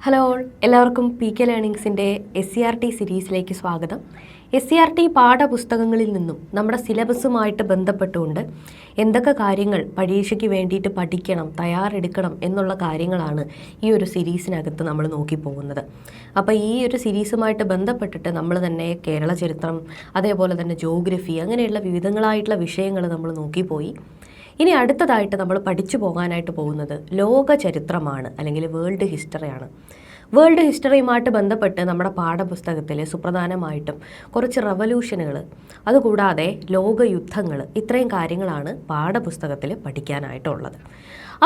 Hello എല്ലാവർക്കും PK ലേണിങ്സിൻ്റെ SCRT സീരീസിലേക്ക് സ്വാഗതം. SCRT പാഠപുസ്തകങ്ങളിൽ നിന്നും നമ്മുടെ സിലബസുമായിട്ട് ബന്ധപ്പെട്ടുകൊണ്ട് എന്തൊക്കെ കാര്യങ്ങൾ പരീക്ഷയ്ക്ക് വേണ്ടിയിട്ട് പഠിക്കണം, തയ്യാറെടുക്കണം എന്നുള്ള കാര്യങ്ങളാണ് ഈ ഒരു സീരീസിനകത്ത് നമ്മൾ നോക്കിപ്പോകുന്നത്. അപ്പോൾ ഈ ഒരു സീരീസുമായിട്ട് ബന്ധപ്പെട്ടിട്ട് നമ്മൾ തന്നെ കേരള ചരിത്രം, അതേപോലെ തന്നെ ജോഗ്രഫി, അങ്ങനെയുള്ള വിവിധങ്ങളായിട്ടുള്ള വിഷയങ്ങൾ നമ്മൾ നോക്കിപ്പോയി. ഇനി അടുത്തതായിട്ട് നമ്മൾ പഠിച്ചു പോകാനായിട്ട് പോകുന്നത് ലോക ചരിത്രമാണ്, അല്ലെങ്കിൽ വേൾഡ് ഹിസ്റ്ററിയാണ്. വേൾഡ് ഹിസ്റ്ററിയുമായിട്ട് ബന്ധപ്പെട്ട് നമ്മുടെ പാഠപുസ്തകത്തിൽ സുപ്രധാനമായിട്ടും കുറച്ച് റവല്യൂഷനുകൾ, അതുകൂടാതെ ലോകയുദ്ധങ്ങൾ, ഇത്രയും കാര്യങ്ങളാണ് പാഠപുസ്തകത്തിൽ പഠിക്കാനായിട്ടുള്ളത്.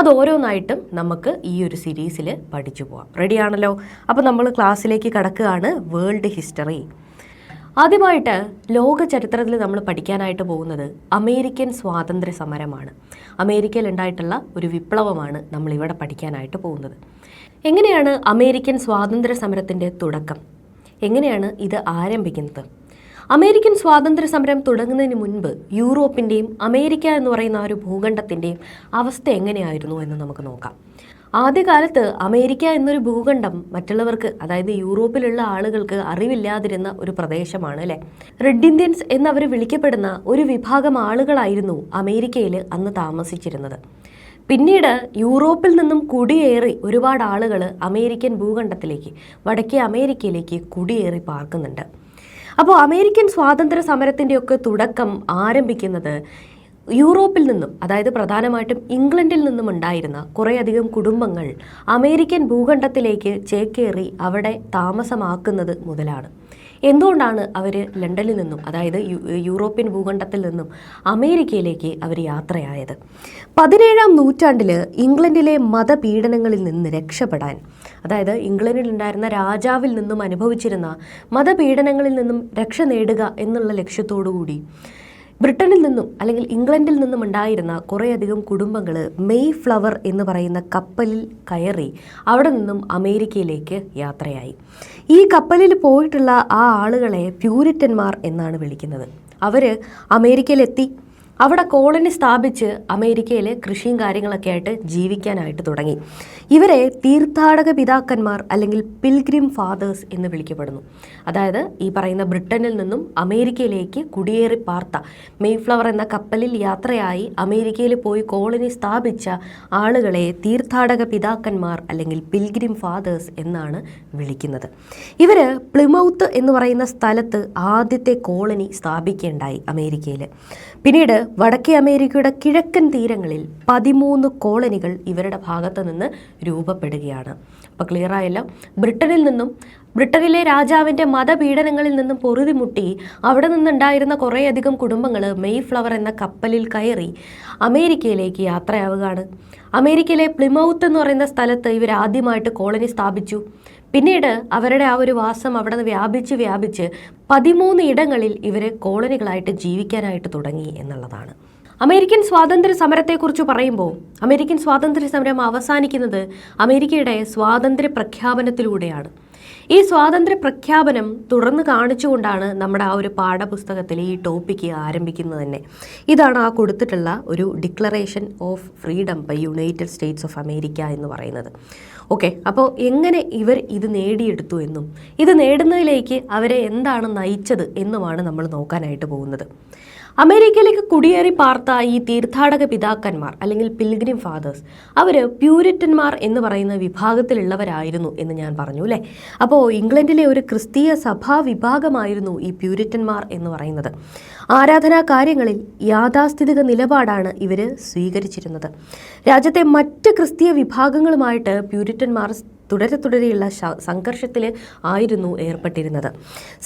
അത് ഓരോന്നായിട്ടും നമുക്ക് ഈ ഒരു സീരീസിൽ പഠിച്ചു പോകാം. റെഡിയാണല്ലോ? അപ്പോൾ നമ്മൾ ക്ലാസ്സിലേക്ക് കടക്കുകയാണ്. World history. ആദ്യമായിട്ട് ലോക ചരിത്രത്തിൽ നമ്മൾ പഠിക്കാനായിട്ട് പോകുന്നത് അമേരിക്കൻ സ്വാതന്ത്ര്യ സമരമാണ്. അമേരിക്കയിൽ ഉണ്ടായിട്ടുള്ള ഒരു വിപ്ലവമാണ് നമ്മളിവിടെ പഠിക്കാനായിട്ട് പോകുന്നത്. എങ്ങനെയാണ് അമേരിക്കൻ സ്വാതന്ത്ര്യ സമരത്തിൻ്റെ തുടക്കം? എങ്ങനെയാണ് ഇത് ആരംഭിക്കുന്നത്? അമേരിക്കൻ സ്വാതന്ത്ര്യ സമരം തുടങ്ങുന്നതിന് മുൻപ് യൂറോപ്പിൻ്റെയും അമേരിക്ക എന്ന് പറയുന്ന ആ ഒരു ഭൂഖണ്ഡത്തിൻ്റെയും അവസ്ഥ എങ്ങനെയായിരുന്നു എന്ന് നമുക്ക് നോക്കാം. ആദ്യകാലത്ത് അമേരിക്ക എന്നൊരു ഭൂഖണ്ഡം മറ്റുള്ളവർക്ക്, അതായത് യൂറോപ്പിലുള്ള ആളുകൾക്ക് അറിവില്ലാതിരുന്ന ഒരു പ്രദേശമാണ് അല്ലേ. റെഡ് ഇന്ത്യൻസ് എന്നവർ വിളിക്കപ്പെടുന്ന ഒരു വിഭാഗം ആളുകളായിരുന്നു അമേരിക്കയിൽ അന്ന് താമസിച്ചിരുന്നത്. പിന്നീട് യൂറോപ്പിൽ നിന്നും കുടിയേറി ഒരുപാട് ആളുകൾ അമേരിക്കൻ ഭൂഖണ്ഡത്തിലേക്ക്, വടക്കേ അമേരിക്കയിലേക്ക് കുടിയേറി പാർക്കുന്നുണ്ട്. അപ്പോൾ അമേരിക്കൻ സ്വാതന്ത്ര്യ സമരത്തിൻ്റെയൊക്കെ തുടക്കം ആരംഭിക്കുന്നത് യൂറോപ്പിൽ നിന്നും, അതായത് പ്രധാനമായിട്ടും ഇംഗ്ലണ്ടിൽ നിന്നും ഉണ്ടായിരുന്ന കുറേയധികം കുടുംബങ്ങൾ അമേരിക്കൻ ഭൂഖണ്ഡത്തിലേക്ക് ചേക്കേറി അവിടെ താമസമാക്കുന്നത് മുതലാണ്. എന്തുകൊണ്ടാണ് അവർ ലണ്ടനിൽ നിന്നും, അതായത് യൂറോപ്യൻ ഭൂഖണ്ഡത്തിൽ നിന്നും അമേരിക്കയിലേക്ക് അവർ യാത്രയായത്? 17-ാം നൂറ്റാണ്ടിൽ ഇംഗ്ലണ്ടിലെ മതപീഡനങ്ങളിൽ നിന്ന് രക്ഷപ്പെടാൻ, അതായത് ഇംഗ്ലണ്ടിൽ ഉണ്ടായിരുന്ന രാജാവിൽ നിന്നും അനുഭവിച്ചിരുന്ന മതപീഡനങ്ങളിൽ നിന്നും രക്ഷ നേടുക എന്നുള്ള ലക്ഷ്യത്തോടു കൂടി ബ്രിട്ടനിൽ നിന്നും, അല്ലെങ്കിൽ ഇംഗ്ലണ്ടിൽ നിന്നും ഉണ്ടായിരുന്ന കുറേയധികം കുടുംബങ്ങൾ മെയ് ഫ്ലവർ എന്ന് പറയുന്ന കപ്പലിൽ കയറി അവിടെ നിന്നും അമേരിക്കയിലേക്ക് യാത്രയായി. ഈ കപ്പലിൽ പോയിട്ടുള്ള ആ ആളുകളെ പ്യൂരിറ്റന്മാർ എന്നാണ് വിളിക്കുന്നത്. അവർ അമേരിക്കയിലെത്തി അവിടെ കോളനി സ്ഥാപിച്ച് അമേരിക്കയിൽ കൃഷിയും കാര്യങ്ങളൊക്കെ ആയിട്ട് ജീവിക്കാനായിട്ട് തുടങ്ങി. ഇവരെ തീർത്ഥാടക പിതാക്കന്മാർ അല്ലെങ്കിൽ പിൽഗ്രിം ഫാദേഴ്സ് എന്ന് വിളിക്കപ്പെടുന്നു. അതായത് ഈ പറയുന്ന ബ്രിട്ടനിൽ നിന്നും അമേരിക്കയിലേക്ക് കുടിയേറി പാർത്ത, മെയ് ഫ്ലവർ എന്ന കപ്പലിൽ യാത്രയായി അമേരിക്കയിൽ പോയി കോളനി സ്ഥാപിച്ച ആളുകളെ തീർത്ഥാടക പിതാക്കന്മാർ അല്ലെങ്കിൽ പിൽഗ്രിം ഫാദേഴ്സ് എന്നാണ് വിളിക്കുന്നത്. ഇവർ പ്ലിമൗത്ത് എന്ന് പറയുന്ന സ്ഥലത്ത് ആദ്യത്തെ കോളനി സ്ഥാപിക്കുകയുണ്ടായി അമേരിക്കയിൽ. പിന്നീട് വടക്കേ അമേരിക്കയുടെ കിഴക്കൻ തീരങ്ങളിൽ 13 കോളനികൾ ഇവരുടെ ഭാഗത്ത് നിന്ന് രൂപപ്പെടുകയാണ്. അപ്പോൾ ക്ലിയർ ആയല്ലോ? ബ്രിട്ടനിലെ രാജാവിൻ്റെ മതപീഡനങ്ങളിൽ നിന്നും പൊറുതിമുട്ടി അവിടെ നിന്നുണ്ടായിരുന്ന കുറേയധികം കുടുംബങ്ങൾ മെയ് ഫ്ലവർ എന്ന കപ്പലിൽ കയറി അമേരിക്കയിലേക്ക് യാത്രയാവുകയാണ്. അമേരിക്കയിലെ പ്ലിമൗത്ത് എന്ന് പറയുന്ന സ്ഥലത്ത് ഇവർ ആദ്യമായിട്ട് കോളനി സ്ഥാപിച്ചു. പിന്നീട് അവരുടെ ആ ഒരു വാസം അവിടെ വ്യാപിച്ച് 13 ഇടങ്ങളിൽ ഇവർ കോളനികളായിട്ട് ജീവിക്കാനായിട്ട് തുടങ്ങി എന്നുള്ളതാണ്. അമേരിക്കൻ സ്വാതന്ത്ര്യ സമരത്തെക്കുറിച്ച് പറയുമ്പോൾ അമേരിക്കൻ സ്വാതന്ത്ര്യ സമരം അവസാനിക്കുന്നത് അമേരിക്കയുടെ സ്വാതന്ത്ര്യ പ്രഖ്യാപനത്തിലൂടെയാണ്. ഈ സ്വാതന്ത്ര്യ പ്രഖ്യാപനം തുറന്ന് കാണിച്ചുകൊണ്ടാണ് നമ്മുടെ ആ ഒരു പാഠപുസ്തകത്തിൽ ഈ ടോപ്പിക്ക് ആരംഭിക്കുന്നത് തന്നെ. ഇതാണ് ആ കൊടുത്തിട്ടുള്ള ഒരു declaration of freedom by United States of America എന്ന് പറയുന്നത്. ഓക്കെ, അപ്പോൾ എങ്ങനെ ഇവർ ഇത് നേടിയെടുത്തു എന്നും ഇത് നേടുന്നതിലേക്ക് അവരെ എന്താണ് നയിച്ചത് എന്നുമാണ് നമ്മൾ നോക്കാനായിട്ട് പോകുന്നത്. അമേരിക്കയിലേക്ക് കുടിയേറി പാർത്ത ഈ തീർത്ഥാടക പിതാക്കന്മാർ അല്ലെങ്കിൽ പിൽഗ്രിം ഫാദേഴ്സ്, അവർ പ്യൂരിറ്റന്മാർ എന്ന് പറയുന്ന വിഭാഗത്തിലുള്ളവരായിരുന്നു എന്ന് ഞാൻ പറഞ്ഞു അല്ലേ. അപ്പോൾ ഇംഗ്ലണ്ടിലെ ഒരു ക്രിസ്തീയ സഭാ വിഭാഗമായിരുന്നു ഈ പ്യൂരിറ്റന്മാർ എന്ന് പറയുന്നത്. ആരാധനാ കാര്യങ്ങളിൽ യാഥാസ്ഥിതിക നിലപാടാണ് ഇവർ സ്വീകരിച്ചിരുന്നത്. രാജ്യത്തെ മറ്റ് ക്രിസ്തീയ വിഭാഗങ്ങളുമായിട്ട് പ്യൂരിറ്റന്മാർ തുടരെയുള്ള സംഘർഷത്തിൽ ആയിരുന്നു ഏർപ്പെട്ടിരുന്നത്.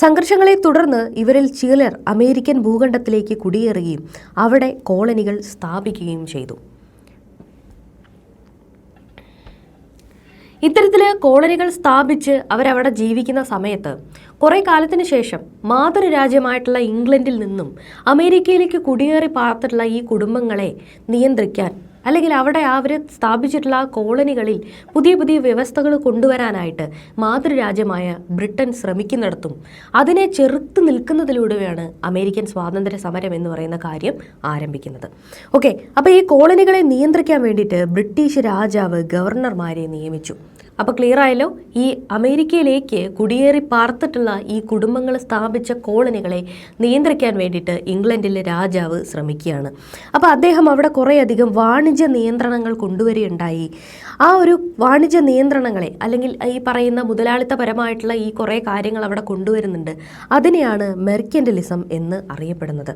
സംഘർഷങ്ങളെ തുടർന്ന് ഇവരിൽ ചിലർ അമേരിക്കൻ ഭൂഖണ്ഡത്തിലേക്ക് കുടിയേറുകയും അവിടെ കോളനികൾ സ്ഥാപിക്കുകയും ചെയ്തു. ഇത്തരത്തിൽ കോളനികൾ സ്ഥാപിച്ച് അവരവിടെ ജീവിക്കുന്ന സമയത്ത് കുറേ കാലത്തിന് ശേഷം മാതൃരാജ്യമായിട്ടുള്ള ഇംഗ്ലണ്ടിൽ നിന്നും അമേരിക്കയിലേക്ക് കുടിയേറി പാർത്തിട്ടുള്ള ഈ കുടുംബങ്ങളെ നിയന്ത്രിക്കാൻ, അല്ലെങ്കിൽ അവിടെ അവർ സ്ഥാപിച്ചിട്ടുള്ള കോളനികളിൽ പുതിയ വ്യവസ്ഥകൾ കൊണ്ടുവരാനായിട്ട് മാതൃരാജ്യമായ ബ്രിട്ടൻ ശ്രമിക്കുന്നിടത്തും അതിനെ ചെറുത്ത് നിൽക്കുന്നതിലൂടെയാണ് അമേരിക്കൻ സ്വാതന്ത്ര്യ സമരം എന്ന് പറയുന്ന കാര്യം ആരംഭിക്കുന്നത്. ഓക്കെ, അപ്പോൾ ഈ കോളനികളെ നിയന്ത്രിക്കാൻ വേണ്ടിയിട്ട് ബ്രിട്ടീഷ് രാജാവ് ഗവർണർമാരെ നിയമിച്ചു. അപ്പോൾ ക്ലിയർ ആയല്ലോ. ഈ അമേരിക്കയിലേക്ക് കുടിയേറി പാർത്തിട്ടുള്ള ഈ കുടുംബങ്ങൾ സ്ഥാപിച്ച കോളനികളെ നിയന്ത്രിക്കാൻ വേണ്ടിയിട്ട് ഇംഗ്ലണ്ടിലെ രാജാവ് ശ്രമിക്കുകയാണ്. അപ്പോൾ അദ്ദേഹം അവിടെ കുറേയധികം വാണിജ്യ നിയന്ത്രണങ്ങൾ കൊണ്ടുവരികയുണ്ടായി. ആ ഒരു വാണിജ്യ നിയന്ത്രണങ്ങളെ അല്ലെങ്കിൽ ഈ പറയുന്ന മുതലാളിത്തപരമായിട്ടുള്ള ഈ കുറേ കാര്യങ്ങൾ അവിടെ കൊണ്ടുവരുന്നുണ്ട്. അതിനെയാണ് മെർക്കന്റലിസം എന്ന് അറിയപ്പെടുന്നത്.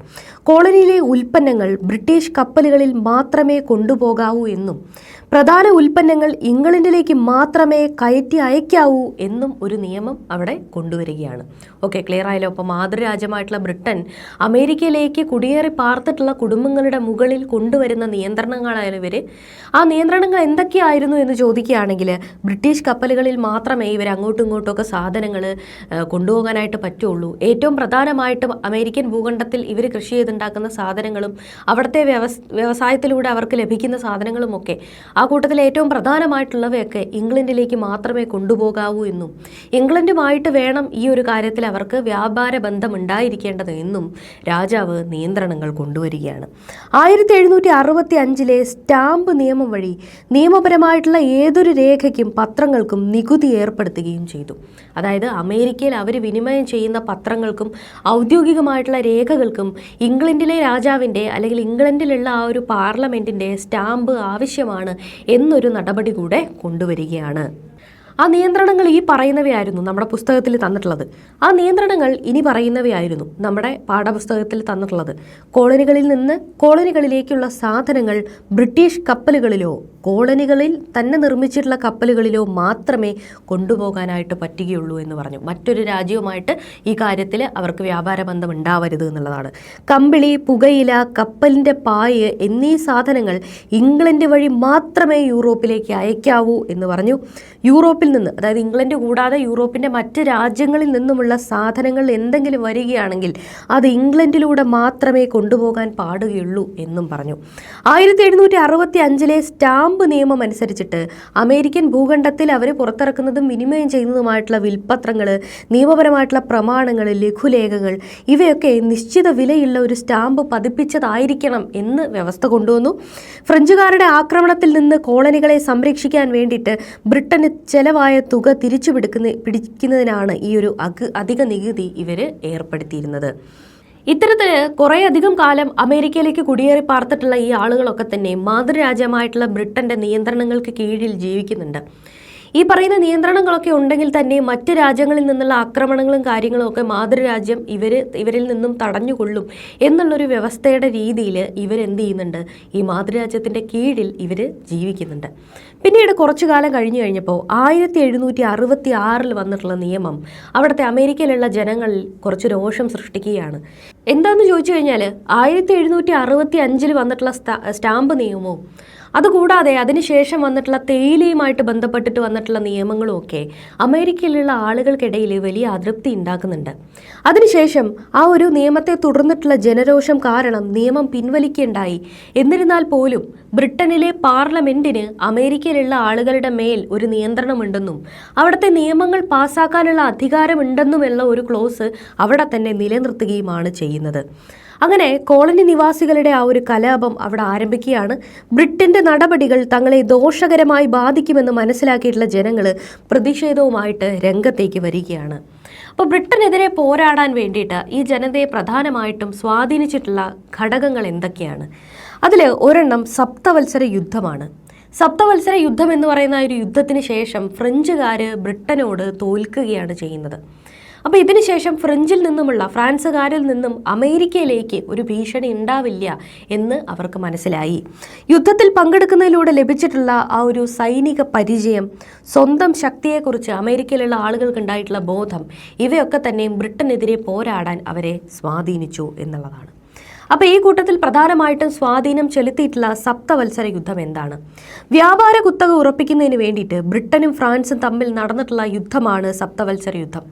കോളനിയിലെ ഉൽപ്പന്നങ്ങൾ ബ്രിട്ടീഷ് കപ്പലുകളിൽ മാത്രമേ കൊണ്ടുപോകാവൂ എന്നും പ്രധാന ഉൽപ്പന്നങ്ങൾ ഇംഗ്ലണ്ടിലേക്ക് മാത്രമേ കയറ്റി അയക്കാവൂ എന്നും ഒരു നിയമം അവിടെ കൊണ്ടുവരികയാണ്. ഓക്കെ, ക്ലിയർ ആയല്ലോ. അപ്പോൾ മാതൃരാജ്യമായിട്ടുള്ള ബ്രിട്ടൻ അമേരിക്കയിലേക്ക് കുടിയേറി പാർത്തിട്ടുള്ള കുടുംബങ്ങളുടെ മുകളിൽ കൊണ്ടുവരുന്ന നിയന്ത്രണങ്ങളായാലും ഇവർ ആ നിയന്ത്രണങ്ങൾ എന്തൊക്കെയായിരുന്നു എന്ന് ചോദിക്കുകയാണെങ്കിൽ ബ്രിട്ടീഷ് കപ്പലുകളിൽ മാത്രമേ ഇവർ അങ്ങോട്ടും ഇങ്ങോട്ടുമൊക്കെ സാധനങ്ങൾ കൊണ്ടുപോകാനായിട്ട് പറ്റുള്ളൂ. ഏറ്റവും പ്രധാനമായിട്ടും അമേരിക്കൻ ഭൂഖണ്ഡത്തിൽ ഇവർ കൃഷി ചെയ്തുണ്ടാക്കുന്ന സാധനങ്ങളും അവിടുത്തെ വ്യവസായത്തിലൂടെ അവർക്ക് ലഭിക്കുന്ന സാധനങ്ങളുമൊക്കെ ആ കൂട്ടത്തിൽ ഏറ്റവും പ്രധാനമായിട്ടുള്ളവയൊക്കെ ഇംഗ്ലണ്ടിലേക്ക് മാത്രമേ കൊണ്ടുപോകാവൂ എന്നും ഇംഗ്ലണ്ടുമായിട്ട് വേണം ഈ ഒരു കാര്യത്തിൽ അവർക്ക് വ്യാപാര ബന്ധം ഉണ്ടായിരിക്കേണ്ടത് എന്നും രാജാവ് നിയന്ത്രണങ്ങൾ കൊണ്ടുവരികയാണ്. 1765 സ്റ്റാമ്പ് നിയമം വഴി നിയമപരമായിട്ടുള്ള ഏതൊരു രേഖയ്ക്കും പത്രങ്ങൾക്കും നികുതി ഏർപ്പെടുത്തുകയും ചെയ്തു. അതായത് അമേരിക്കയിൽ അവർ വിനിമയം ചെയ്യുന്ന പത്രങ്ങൾക്കും ഔദ്യോഗികമായിട്ടുള്ള രേഖകൾക്കും ഇംഗ്ലണ്ടിലെ രാജാവിൻ്റെ അല്ലെങ്കിൽ ഇംഗ്ലണ്ടിലുള്ള ആ ഒരു പാർലമെൻറ്റിൻ്റെ സ്റ്റാമ്പ് ആവശ്യമാണ് എന്നൊരു നടപടി കൂടെ കൊണ്ടുവരികയാണ്. ആ നിയന്ത്രണങ്ങൾ ഈ പറയുന്നവയായിരുന്നു നമ്മുടെ പുസ്തകത്തിൽ തന്നിട്ടുള്ളത്. ആ നിയന്ത്രണങ്ങൾ ഇനി പറയുന്നവയായിരുന്നു നമ്മുടെ പാഠപുസ്തകത്തിൽ തന്നിട്ടുള്ളത്. കോളനികളിൽ നിന്ന് കോളനികളിലേക്കുള്ള സാധനങ്ങൾ ബ്രിട്ടീഷ് കപ്പലുകളിലോ കോളനികളിൽ തന്നെ നിർമ്മിച്ചിട്ടുള്ള കപ്പലുകളിലോ മാത്രമേ കൊണ്ടുപോകാനായിട്ട് പറ്റുകയുള്ളൂ എന്ന് പറഞ്ഞു. മറ്റൊരു രാജ്യവുമായിട്ട് ഈ കാര്യത്തിൽ അവർക്ക് വ്യാപാര ബന്ധം ഉണ്ടാവരുത് എന്നുള്ളതാണ്. കമ്പിളി, പുകയില, കപ്പലിൻ്റെ പായ് എന്നീ സാധനങ്ങൾ ഇംഗ്ലണ്ട് വഴി മാത്രമേ യൂറോപ്പിലേക്ക് അയക്കാവൂ എന്ന് പറഞ്ഞു. യൂറോപ്പിൽ നിന്ന്, അതായത് ഇംഗ്ലണ്ട് കൂടാതെ യൂറോപ്പിൻ്റെ മറ്റ് രാജ്യങ്ങളിൽ നിന്നുമുള്ള സാധനങ്ങൾ എന്തെങ്കിലും വരികയാണെങ്കിൽ അത് ഇംഗ്ലണ്ടിലൂടെ മാത്രമേ കൊണ്ടുപോകാൻ പാടുകയുള്ളൂ എന്നും പറഞ്ഞു. 1765 സ്റ്റാമ്പ് നിയമം അനുസരിച്ചിട്ട് അമേരിക്കൻ ഭൂഖണ്ഡത്തിൽ അവർ പുറത്തിറക്കുന്നതും വിനിമയം ചെയ്യുന്നതുമായിട്ടുള്ള വിൽപ്പത്രങ്ങൾ, നിയമപരമായിട്ടുള്ള പ്രമാണങ്ങൾ, ലഘുലേഖകൾ ഇവയൊക്കെ നിശ്ചിത വിലയുള്ള ഒരു സ്റ്റാമ്പ് പതിപ്പിച്ചതായിരിക്കണം എന്ന് വ്യവസ്ഥ കൊണ്ടുവന്നു. ഫ്രഞ്ചുകാരുടെ ആക്രമണത്തിൽ നിന്ന് കോളനികളെ സംരക്ഷിക്കാൻ വേണ്ടിയിട്ട് ബ്രിട്ടന് ചെലവായ തുക തിരിച്ചു പിടിക്കുന്നതിനാണ് ഈ ഒരു അധിക നികുതി ഇവർ ഏർപ്പെടുത്തിയിരുന്നത്. ഇത്തരത്തിൽ കുറേയധികം കാലം അമേരിക്കയിലേക്ക് കുടിയേറി പാർത്തിട്ടുള്ള ഈ ആളുകളൊക്കെ തന്നെ മാതൃരാജ്യമായിട്ടുള്ള ബ്രിട്ടൻ്റെ നിയന്ത്രണങ്ങൾക്ക് കീഴിൽ ജീവിക്കുന്നുണ്ട്. ഈ പറയുന്ന നിയന്ത്രണങ്ങളൊക്കെ ഉണ്ടെങ്കിൽ തന്നെ മറ്റ് രാജ്യങ്ങളിൽ നിന്നുള്ള ആക്രമണങ്ങളും കാര്യങ്ങളും ഒക്കെ മാതൃരാജ്യം ഇവരിൽ നിന്നും തടഞ്ഞുകൊള്ളും എന്നുള്ളൊരു വ്യവസ്ഥയുടെ രീതിയിൽ ഇവരെന്ത് ചെയ്യുന്നുണ്ട്, ഈ മാതൃരാജ്യത്തിൻ്റെ കീഴിൽ ഇവർ ജീവിക്കുന്നുണ്ട്. പിന്നീട് കുറച്ചു കാലം കഴിഞ്ഞപ്പോൾ 1766 വന്നിട്ടുള്ള നിയമം അവിടുത്തെ അമേരിക്കയിലുള്ള ജനങ്ങളിൽ കുറച്ച് രോഷം സൃഷ്ടിക്കുകയാണ്. എന്താണെന്ന് ചോദിച്ചു കഴിഞ്ഞാൽ 1765 വന്നിട്ടുള്ള സ്റ്റാമ്പ് നിയമവും അതുകൂടാതെ അതിനുശേഷം വന്നിട്ടുള്ള തേയിലയുമായിട്ട് ബന്ധപ്പെട്ടിട്ട് വന്നിട്ടുള്ള നിയമങ്ങളും ഒക്കെ അമേരിക്കയിലുള്ള ആളുകൾക്കിടയിൽ വലിയ അതൃപ്തി ഉണ്ടാക്കുന്നുണ്ട്. അതിനുശേഷം ആ ഒരു നിയമത്തെ തുടർന്നിട്ടുള്ള ജനരോഷം കാരണം നിയമം പിൻവലിക്കുകയുണ്ടായി. എന്നിരുന്നാൽ പോലും ബ്രിട്ടനിലെ പാർലമെന്റിന് അമേരിക്കയിലുള്ള ആളുകളുടെ മേൽ ഒരു നിയന്ത്രണമുണ്ടെന്നും അവിടുത്തെ നിയമങ്ങൾ പാസ്സാക്കാനുള്ള അധികാരമുണ്ടെന്നുമുള്ള ഒരു ക്ലോസ് അവിടെ തന്നെ നിലനിർത്തുകയുമാണ് ചെയ്യുന്നത്. അങ്ങനെ കോളനി നിവാസികളുടെ ആ ഒരു കലാപം അവിടെ ആരംഭിക്കുകയാണ്. ബ്രിട്ടന്റെ നടപടികൾ തങ്ങളെ ദോഷകരമായി ബാധിക്കുമെന്ന് മനസ്സിലാക്കിയിട്ടുള്ള ജനങ്ങൾ പ്രതിഷേധവുമായിട്ട് രംഗത്തേക്ക് വരികയാണ്. അപ്പോൾ ബ്രിട്ടനെതിരെ പോരാടാൻ വേണ്ടിയിട്ട് ഈ ജനതയെ പ്രധാനമായിട്ടും സ്വാധീനിച്ചിട്ടുള്ള ഘടകങ്ങൾ എന്തൊക്കെയാണ്? അതിൽ ഒരെണ്ണം സപ്തവത്സര യുദ്ധമാണ്. സപ്തവത്സര യുദ്ധം എന്ന് പറയുന്ന ഒരു യുദ്ധത്തിന് ശേഷം ഫ്രഞ്ചുകാർ ബ്രിട്ടനോട് തോൽക്കുകയാണ് ചെയ്യുന്നത്. അപ്പോൾ ഇതിനുശേഷം ഫ്രാൻസുകാരിൽ നിന്നും അമേരിക്കയിലേക്ക് ഒരു ഭീഷണി ഉണ്ടാവില്ല എന്ന് അവർക്ക് മനസ്സിലായി. യുദ്ധത്തിൽ പങ്കെടുക്കുന്നതിലൂടെ ലഭിച്ചിട്ടുള്ള ആ ഒരു സൈനിക പരിചയം, സ്വന്തം ശക്തിയെക്കുറിച്ച് അമേരിക്കയിലുള്ള ആളുകൾക്ക് ഉണ്ടായിട്ടുള്ള ബോധം, ഇവയൊക്കെ തന്നെ ബ്രിട്ടനെതിരെ പോരാടാൻ അവരെ സ്വാധീനിച്ചു എന്നുള്ളതാണ്. അപ്പോൾ ഈ കൂട്ടത്തിൽ പ്രധാനമായിട്ടും സ്വാധീനം ചെലുത്തിയിട്ടുള്ള സപ്തവത്സര യുദ്ധം എന്താണ്? വ്യാപാര കുത്തക ഉറപ്പിക്കുന്നതിന് വേണ്ടിയിട്ട് ബ്രിട്ടനും ഫ്രാൻസും തമ്മിൽ നടന്നിട്ടുള്ള യുദ്ധമാണ് സപ്തവത്സര യുദ്ധം.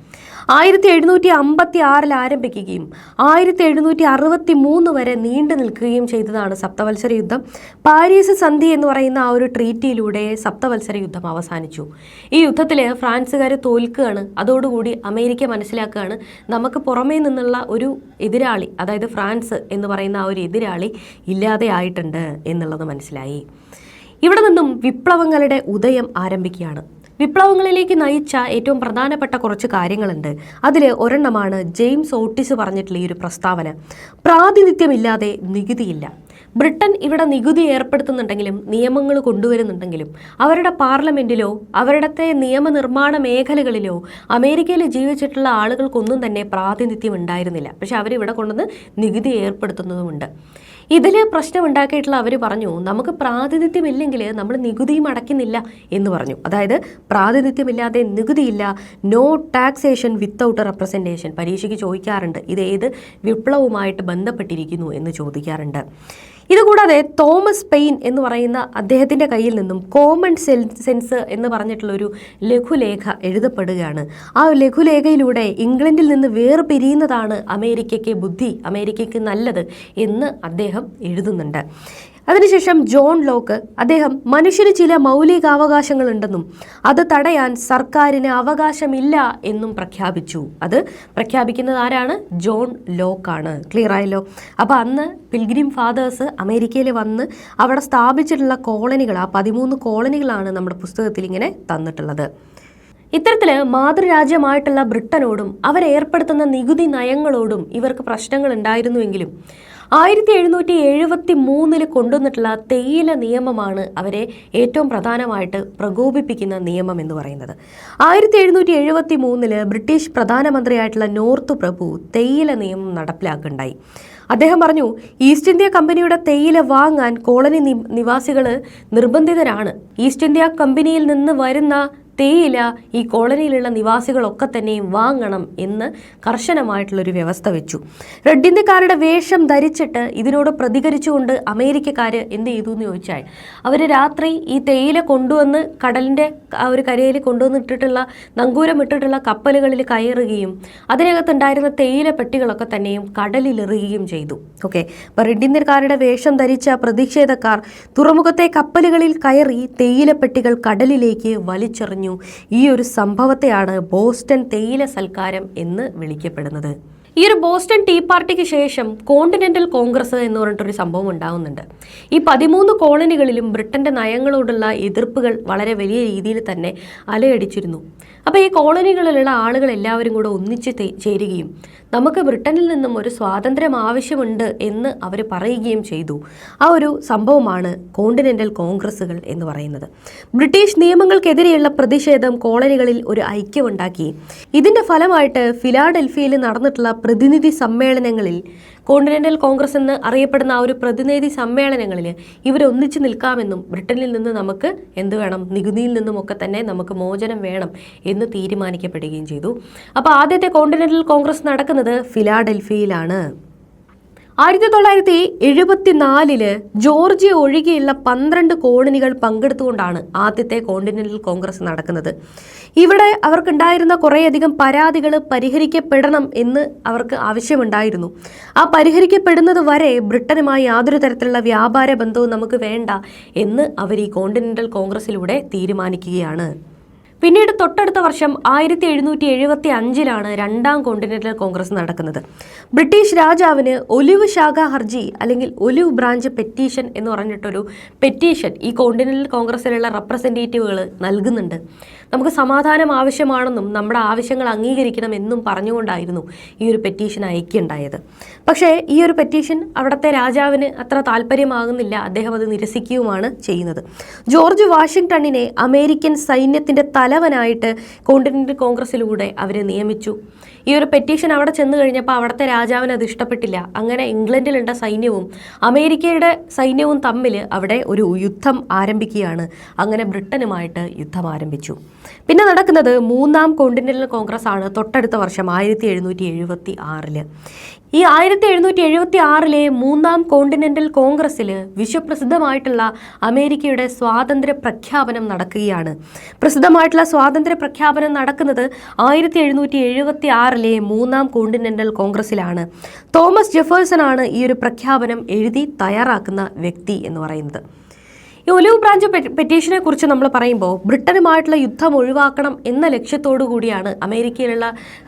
1756 ആരംഭിക്കുകയും 1763 വരെ നീണ്ടു നിൽക്കുകയും ചെയ്തതാണ് സപ്തവത്സര യുദ്ധം. പാരീസ് സന്ധി എന്ന് പറയുന്ന ആ ഒരു ട്രീറ്റിയിലൂടെ സപ്തവത്സര യുദ്ധം അവസാനിച്ചു. ഈ യുദ്ധത്തിൽ ഫ്രാൻസുകാർ തോൽക്കുകയാണ്. അതോടുകൂടി അമേരിക്ക മനസ്സിലാക്കുകയാണ് നമുക്ക് പുറമേ നിന്നുള്ള ഒരു എതിരാളി, അതായത് ഫ്രാൻസ് എന്ന് പറയുന്ന ആ ഒരു എതിരാളി ഇല്ലാതെ ആയിട്ടുണ്ട് എന്നുള്ളത് മനസ്സിലായി. ഇവിടെ നിന്നും വിപ്ലവങ്ങളുടെ ഉദയം ആരംഭിക്കുകയാണ്. വിപ്ലവങ്ങളിലേക്ക് നയിച്ച ഏറ്റവും പ്രധാനപ്പെട്ട കുറച്ച് കാര്യങ്ങളുണ്ട്. അതിൽ ഒരെണ്ണമാണ് ജെയിംസ് ഓട്ടിസ് പറഞ്ഞിട്ടുള്ള ഈ ഒരു പ്രസ്താവന. പ്രാതിനിധ്യമില്ലാതെ നികുതിയില്ല. ബ്രിട്ടൻ ഇവിടെ നികുതി ഏർപ്പെടുത്തുന്നുണ്ടെങ്കിലും നിയമങ്ങൾ കൊണ്ടുവരുന്നുണ്ടെങ്കിലും അവരുടെ പാർലമെന്റിലോ അവരുടെ നിയമനിർമ്മാണ മേഖലകളിലോ അമേരിക്കയിൽ ജീവിച്ചിട്ടുള്ള ആളുകൾക്കൊന്നും തന്നെ പ്രാതിനിധ്യം ഉണ്ടായിരുന്നില്ല. പക്ഷെ അവരിവിടെ കൊണ്ടുവന്ന് നികുതി ഏർപ്പെടുത്തുന്നതുമുണ്ട്. ഇതിൽ പ്രശ്നം ഉണ്ടാക്കിയിട്ടുള്ള അവർ പറഞ്ഞു, നമുക്ക് പ്രാതിനിധ്യമില്ലെങ്കിൽ നമ്മൾ നികുതിയും അടയ്ക്കുന്നില്ല എന്ന് പറഞ്ഞു. അതായത് പ്രാതിനിധ്യമില്ലാതെ നികുതിയില്ല, നോ ടാക്സേഷൻ വിത്തൗട്ട് റെപ്രസെൻറ്റേഷൻ. പരീക്ഷയ്ക്ക് ചോദിക്കാറുണ്ട്, ഇത് ഏത് വിപ്ലവവുമായിട്ട് ബന്ധപ്പെട്ടിരിക്കുന്നു എന്ന് ചോദിക്കാറുണ്ട്. ഇതുകൂടാതെ തോമസ് പെയിൻ എന്ന് പറയുന്ന അദ്ദേഹത്തിൻ്റെ കയ്യിൽ നിന്നും കോമൺ സെൻസ് എന്ന് പറഞ്ഞിട്ടുള്ളൊരു ലഘുലേഖ എഴുതപ്പെടുകയാണ്. ആ ലഘുലേഖയിലൂടെ ഇംഗ്ലണ്ടിൽ നിന്ന് വേർപിരിയുന്നതാണ് അമേരിക്കയ്ക്ക് ബുദ്ധി, അമേരിക്കയ്ക്ക് നല്ലത് എന്ന് അദ്ദേഹം എഴുതുന്നുണ്ട്. അതിനുശേഷം ജോൺ ലോക്ക് അദ്ദേഹം മനുഷ്യന് ചില മൗലികാവകാശങ്ങളുണ്ടെന്നും അത് തടയാൻ സർക്കാരിന് അവകാശമില്ല എന്നും പ്രഖ്യാപിച്ചു. അത് പ്രഖ്യാപിക്കുന്നത് ആരാണ്? ജോൺ ലോക്കാണ്. ക്ലിയർ ആയല്ലോ. അപ്പോൾ അന്ന് പിൽഗ്രിം ഫാദേഴ്സ് അമേരിക്കയിൽ വന്ന് അവിടെ സ്ഥാപിച്ചിട്ടുള്ള കോളനികൾ, ആ 13 കോളനികളാണ് നമ്മുടെ പുസ്തകത്തിൽ ഇങ്ങനെ തന്നിട്ടുള്ളത്. ഇത്തരത്തിൽ മാതൃരാജ്യമായിട്ടുള്ള ബ്രിട്ടനോടും അവരേർപ്പെടുത്തുന്ന നികുതി നയങ്ങളോടും ഇവർക്ക് പ്രശ്നങ്ങൾ ഉണ്ടായിരുന്നുവെങ്കിലും 1773 കൊണ്ടുവന്നിട്ടുള്ള തേയില നിയമമാണ് അവരെ ഏറ്റവും പ്രധാനമായിട്ട് പ്രകോപിപ്പിക്കുന്ന നിയമം എന്ന് പറയുന്നത്. 1773 ബ്രിട്ടീഷ് പ്രധാനമന്ത്രിയായിട്ടുള്ള നോർത്ത് പ്രഭു തേയില നിയമം നടപ്പിലാക്കുകയുണ്ടായി. അദ്ദേഹം പറഞ്ഞു, ഈസ്റ്റ് ഇന്ത്യ കമ്പനിയുടെ തേയില വാങ്ങാൻ കോളനി നിവാസികൾ നിർബന്ധിതരാണ്. ഈസ്റ്റ് ഇന്ത്യ കമ്പനിയിൽ നിന്ന് വരുന്ന തേയില ഈ കോളനിയിലുള്ള നിവാസികളൊക്കെ തന്നെയും വാങ്ങണം എന്ന് കർശനമായിട്ടുള്ളൊരു വ്യവസ്ഥ വെച്ചു. റെഡ് ഇന്ത്യക്കാരുടെ വേഷം ധരിച്ചിട്ട് ഇതിനോട് പ്രതികരിച്ചുകൊണ്ട് അമേരിക്കക്കാർ എന്ത് ചെയ്തു എന്ന് ചോദിച്ചാൽ, അവർ രാത്രി ഈ തേയില കൊണ്ടുവന്ന് കടലിൻ്റെ ആ ഒരു കരയിൽ കൊണ്ടുവന്നിട്ടിട്ടുള്ള നങ്കൂരം ഇട്ടിട്ടുള്ള കപ്പലുകളിൽ കയറുകയും അതിനകത്തുണ്ടായിരുന്ന തേയില പെട്ടികളൊക്കെ തന്നെയും കടലിലെറിയുകയും ചെയ്തു. ഓക്കെ, അപ്പോൾ റെഡ് ഇന്ത്യക്കാരുടെ വേഷം ധരിച്ച പ്രതിഷേധക്കാർ തുറമുഖത്തെ കപ്പലുകളിൽ കയറി തേയില പെട്ടികൾ കടലിലേക്ക് വലിച്ചെറിഞ്ഞു. ഈ ഒരു സംഭവത്തെയാണ് ബോസ്റ്റൺ തേയില സൽക്കാരം എന്ന് വിളിക്കപ്പെടുന്നത്. ഈ ഒരു ബോസ്റ്റൺ ടീ പാർട്ടിക്ക് ശേഷം കോണ്ടിനെന്റൽ കോൺഗ്രസ് എന്ന് പറഞ്ഞിട്ടൊരു സംഭവം ഉണ്ടാകുന്നുണ്ട്. ഈ 13 കോളനികളിലും ബ്രിട്ടന്റെ നയങ്ങളോടുള്ള എതിർപ്പുകൾ വളരെ വലിയ രീതിയിൽ തന്നെ അലയടിച്ചിരുന്നു. അപ്പോൾ ഈ കോളനികളിലുള്ള ആളുകൾ എല്ലാവരും കൂടെ ഒന്നിച്ച് ചേരുകയും നമുക്ക് ബ്രിട്ടനിൽ നിന്നും ഒരു സ്വാതന്ത്ര്യം ആവശ്യമുണ്ട് എന്ന് അവർ പറയുകയും ചെയ്തു. ആ ഒരു സംഭവമാണ് കോണ്ടിനെന്റൽ കോൺഗ്രസുകൾ എന്ന് പറയുന്നത്. ബ്രിട്ടീഷ് നിയമങ്ങൾക്കെതിരെയുള്ള പ്രതിഷേധം കോളനികളിൽ ഒരു ഐക്യമുണ്ടാക്കി. ഇതിന്റെ ഫലമായിട്ട് ഫിലാഡൽഫിയയിൽ നടന്നിട്ടുള്ള പ്രതിനിധി സമ്മേളനങ്ങളിൽ, കോണ്ടിനെന്റൽ കോൺഗ്രസ് എന്ന് അറിയപ്പെടുന്ന ആ ഒരു പ്രതിനിധി സമ്മേളനങ്ങളിൽ ഇവരൊന്നിച്ചു നിൽക്കാമെന്നും ബ്രിട്ടനിൽ നിന്ന് നമുക്ക് എന്ത് വേണം, നികുതിയിൽ നിന്നുമൊക്കെ തന്നെ നമുക്ക് മോചനം വേണം എന്ന് തീരുമാനിക്കപ്പെടുകയും ചെയ്തു. അപ്പോൾ ആദ്യത്തെ കോണ്ടിനെന്റൽ കോൺഗ്രസ് നടക്കുന്നത് ഫിലാഡൽഫിയയിലാണ്. 1974 ജോർജിയ ഒഴികെയുള്ള 12 കോളനികൾ പങ്കെടുത്തുകൊണ്ടാണ് ആദ്യത്തെ കോണ്ടിനെന്റൽ കോൺഗ്രസ് നടക്കുന്നത്. ഇവിടെ അവർക്കുണ്ടായിരുന്ന കുറേയധികം പരാതികൾ പരിഹരിക്കപ്പെടണം എന്ന് അവർക്ക് ആവശ്യമുണ്ടായിരുന്നു. ആ പരിഹരിക്കപ്പെടുന്നത് വരെ ബ്രിട്ടനുമായി യാതൊരു തരത്തിലുള്ള വ്യാപാര ബന്ധവും നമുക്ക് വേണ്ട എന്ന് അവർ ഈ കോണ്ടിനെന്റൽ കോൺഗ്രസിലൂടെ തീരുമാനിക്കുകയാണ്. പിന്നീട് തൊട്ടടുത്ത വർഷം 1775 രണ്ടാം കോണ്ടിനെന്റൽ കോൺഗ്രസ് നടക്കുന്നത്. ബ്രിട്ടീഷ് രാജാവിന് ഒലിവ് ശാഖ ഹർജി അല്ലെങ്കിൽ ഒലിവ് ബ്രാഞ്ച് പെറ്റീഷൻ എന്ന് പറഞ്ഞിട്ടൊരു പെറ്റീഷൻ ഈ കോണ്ടിനെന്റൽ കോൺഗ്രസിലുള്ള റെപ്രസെൻറ്റേറ്റീവുകൾ നൽകുന്നുണ്ട്. നമുക്ക് സമാധാനം ആവശ്യമാണെന്നും നമ്മുടെ ആവശ്യങ്ങൾ അംഗീകരിക്കണമെന്നും പറഞ്ഞുകൊണ്ടായിരുന്നു ഈ ഒരു പെറ്റീഷൻ അയക്കുകയുണ്ടായത്. പക്ഷേ ഈ ഒരു പെറ്റീഷൻ അവിടുത്തെ രാജാവിന് അത്ര താല്പര്യമാകുന്നില്ല. അദ്ദേഹം അത് നിരസിക്കുകയുമാണ് ചെയ്യുന്നത്. ജോർജ് വാഷിംഗ്ടണിനെ അമേരിക്കൻ സൈന്യത്തിൻ്റെ തലവനായിട്ട് കോണ്ടിനെന്റൽ കോൺഗ്രസിലൂടെ അവരെ നിയമിച്ചു. ഈ ഒരു പെറ്റീഷൻ അവിടെ ചെന്ന് കഴിഞ്ഞപ്പോൾ അവിടുത്തെ രാജാവിന് അത് ഇഷ്ടപ്പെട്ടില്ല. അങ്ങനെ ഇംഗ്ലണ്ടിലുള്ള സൈന്യവും അമേരിക്കയുടെ സൈന്യവും തമ്മിൽ അവിടെ ഒരു യുദ്ധം ആരംഭിക്കുകയാണ്. അങ്ങനെ ബ്രിട്ടനുമായിട്ട് യുദ്ധം ആരംഭിച്ചു. പിന്നെ നടക്കുന്നത് മൂന്നാം കോണ്ടിനെന്റൽ കോൺഗ്രസ് ആണ് തൊട്ടടുത്ത വർഷം 1776. ഈ 1776 മൂന്നാം കോണ്ടിനെന്റൽ കോൺഗ്രസ്സിൽ വിശ്വപ്രസിദ്ധമായിട്ടുള്ള അമേരിക്കയുടെ സ്വാതന്ത്ര്യ പ്രഖ്യാപനം നടക്കുകയാണ്. പ്രസിദ്ധമായിട്ടുള്ള സ്വാതന്ത്ര്യ പ്രഖ്യാപനം നടക്കുന്നത് 1776 മൂന്നാം കോണ്ടിനെന്റൽ കോൺഗ്രസ്സിലാണ്. തോമസ് ജെഫേഴ്സൺ ആണ് ഈ ഒരു പ്രഖ്യാപനം എഴുതി തയ്യാറാക്കുന്ന വ്യക്തി എന്ന് പറയുന്നത്. ഈ ഒലിവ് ബ്രാഞ്ച് പെറ്റീഷനെ കുറിച്ച് നമ്മൾ പറയുമ്പോൾ ബ്രിട്ടനുമായിട്ടുള്ള യുദ്ധം ഒഴിവാക്കണം എന്ന ലക്ഷ്യത്തോടു കൂടിയാണ് അമേരിക്കയിലുള്ള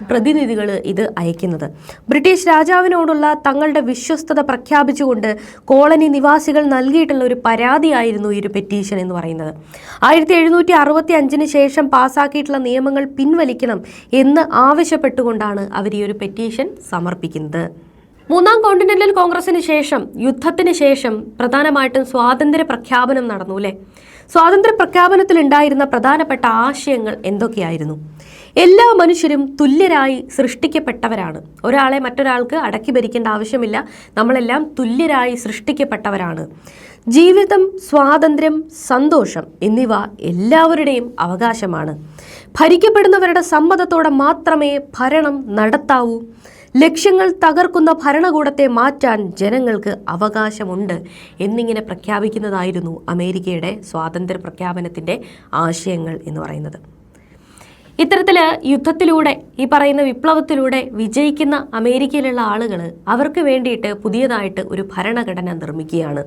പ്രതിനിധികൾ ഇത് അയക്കുന്നത്. ബ്രിട്ടീഷ് രാജാവിനോടുള്ള തങ്ങളുടെ വിശ്വസ്തത പ്രഖ്യാപിച്ചുകൊണ്ട് കോളനി നിവാസികൾ നൽകിയിട്ടുള്ള ഒരു പരാതിയായിരുന്നു ഈ ഒരു പെറ്റീഷൻ എന്ന് പറയുന്നത്. 1765 ശേഷം പാസ്സാക്കിയിട്ടുള്ള നിയമങ്ങൾ പിൻവലിക്കണം എന്ന് ആവശ്യപ്പെട്ടുകൊണ്ടാണ് അവർ ഈ ഒരു പെറ്റീഷൻ സമർപ്പിക്കുന്നത്. മൂന്നാം കോണ്ടിനെന്റൽ കോൺഗ്രസിന് ശേഷം, യുദ്ധത്തിന് ശേഷം പ്രധാനമായിട്ടും സ്വാതന്ത്ര്യ പ്രഖ്യാപനം നടന്നു അല്ലേ? സ്വാതന്ത്ര്യ പ്രഖ്യാപനത്തിൽ ഉണ്ടായിരുന്ന പ്രധാനപ്പെട്ട ആശയങ്ങൾ എന്തൊക്കെയായിരുന്നു? എല്ലാ മനുഷ്യരും തുല്യരായി സൃഷ്ടിക്കപ്പെട്ടവരാണ്. ഒരാളെ മറ്റൊരാൾക്ക് അടക്കി ഭരിക്കേണ്ട ആവശ്യമില്ല. നമ്മളെല്ലാം തുല്യരായി സൃഷ്ടിക്കപ്പെട്ടവരാണ്. ജീവിതം, സ്വാതന്ത്ര്യം, സന്തോഷം എന്നിവ എല്ലാവരുടെയും അവകാശമാണ്. ഭരിക്കപ്പെടുന്നവരുടെ സമ്മതത്തോടെ മാത്രമേ ഭരണം നടത്താവൂ. ലക്ഷ്യങ്ങൾ തകർക്കുന്ന ഭരണകൂടത്തെ മാറ്റാൻ ജനങ്ങൾക്ക് അവകാശമുണ്ട് എന്നിങ്ങനെ പ്രഖ്യാപിക്കുന്നതായിരുന്നു അമേരിക്കയുടെ സ്വാതന്ത്ര്യ പ്രഖ്യാപനത്തിൻ്റെ ആശയങ്ങൾ എന്ന് പറയുന്നത്. ഇത്തരത്തിൽ യുദ്ധത്തിലൂടെ, ഈ പറയുന്ന വിപ്ലവത്തിലൂടെ വിജയിക്കുന്ന അമേരിക്കയിലുള്ള ആളുകൾ അവർക്ക് വേണ്ടിയിട്ട് പുതിയതായിട്ട് ഒരു ഭരണഘടന നിർമ്മിക്കുകയാണ്.